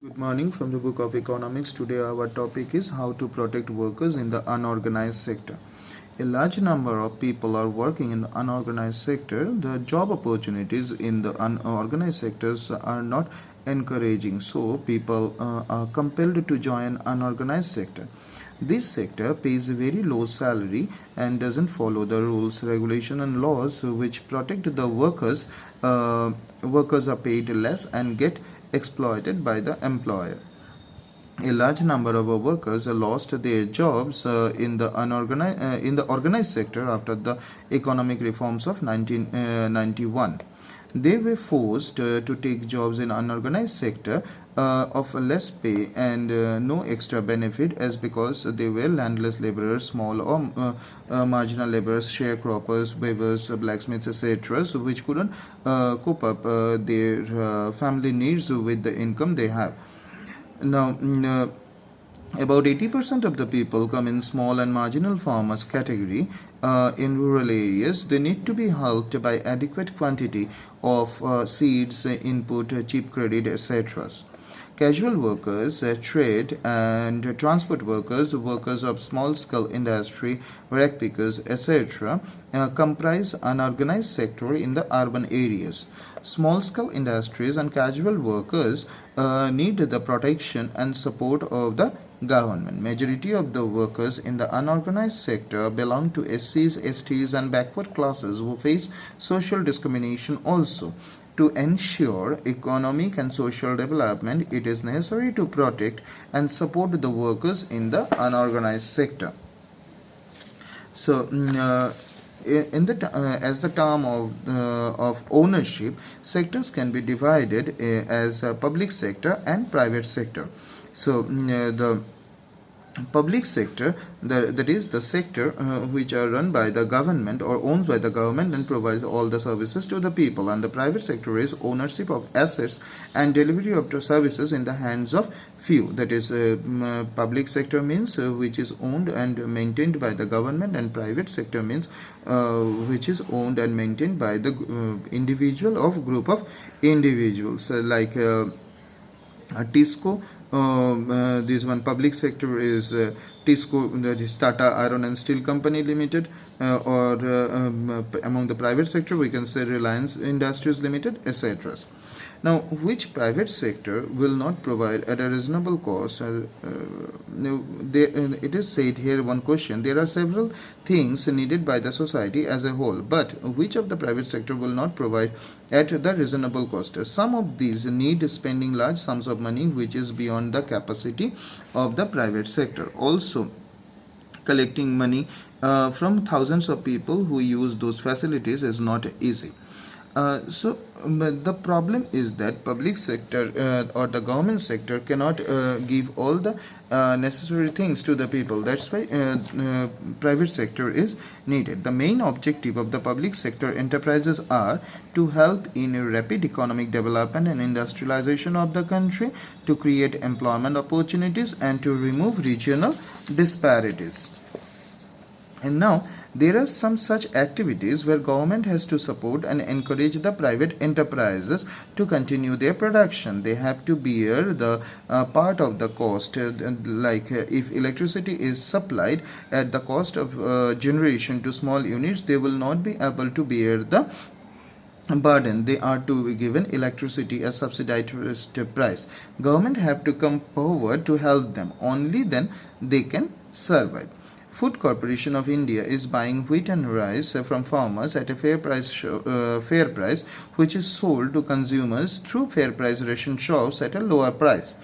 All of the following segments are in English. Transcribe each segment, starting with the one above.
Good morning from the book of economics. Today our topic is how to protect workers in the unorganized sector. A large number of people are working in the unorganized sector. The job opportunities in the unorganized sectors are not encouraging, so people are compelled to join unorganized sector. This sector pays a very low salary and doesn't follow the rules, regulation and laws which protect the workers. Workers are paid less and get exploited by the employer. A large number of workers lost their jobs in the organized sector after the economic reforms of 1991. They were forced to take jobs in unorganized sector of less pay and no extra benefit, as because they were landless laborers, small or marginal laborers, sharecroppers, weavers, blacksmiths, etc., so which couldn't cope up their family needs with the income they have. Now, about 80% of the people come in small and marginal farmers category. In rural areas, they need to be helped by adequate quantity of seeds, input, cheap credit, etc. Casual workers, trade and transport workers, workers of small-scale industry, rag pickers, etc., comprise unorganized sector in the urban areas. Small-scale industries and casual workers need the protection and support of the government. Majority of the workers in the unorganized sector belong to SCs, STs and backward classes who face social discrimination also. To ensure economic and social development, it is necessary to protect and support the workers in the unorganized sector. So, as the term of ownership, sectors can be divided as public sector and private sector. So, the public sector, that is the sector which are run by the government or owned by the government and provides all the services to the people, and the private sector is ownership of assets and delivery of the services in the hands of few. That is public sector means which is owned and maintained by the government, and private sector means which is owned and maintained by the individual or group of individuals, like TISCO. This one public sector is TISCO, that is Tata Iron and Steel Company Limited, or among the private sector we can say Reliance Industries Limited, etc. Now, which private sector will not provide at a reasonable cost? It is said here, one question: there are several things needed by the society as a whole, but which of the private sector will not provide at the reasonable cost? Some of these need spending large sums of money, which is beyond the capacity of the private sector. Also, collecting money from thousands of people who use those facilities is not easy. But the problem is that public sector or the government sector cannot give all the necessary things to the people. That's why private sector is needed. The main objective of the public sector enterprises are to help in rapid economic development and industrialization of the country, to create employment opportunities, and to remove regional disparities. And now, there are some such activities where government has to support and encourage the private enterprises to continue their production. They have to bear the part of the cost, like if electricity is supplied at the cost of generation to small units, they will not be able to bear the burden. They are to be given electricity at subsidized price. Government have to come forward to help them. Only then they can survive. Food Corporation of India is buying wheat and rice from farmers at a fair price, which is sold to consumers through fair price ration shops at a lower price.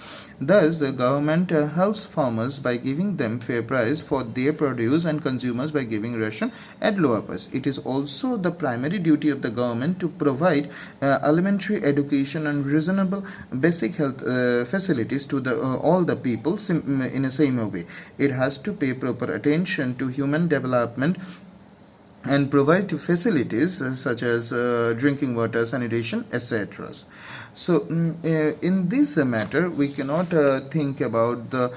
Thus, the government helps farmers by giving them fair price for their produce and consumers by giving ration at lower price. It is also the primary duty of the government to provide elementary education and reasonable basic health facilities to all the people in the same way. It has to pay proper attention to human development and provide facilities such as drinking water, sanitation, etc. So, in this matter, we cannot think about the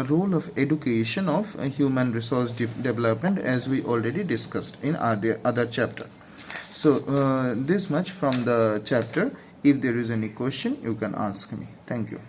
role of education of human resource development, as we already discussed in other chapter. So, this much from the chapter. If there is any question, you can ask me. Thank you.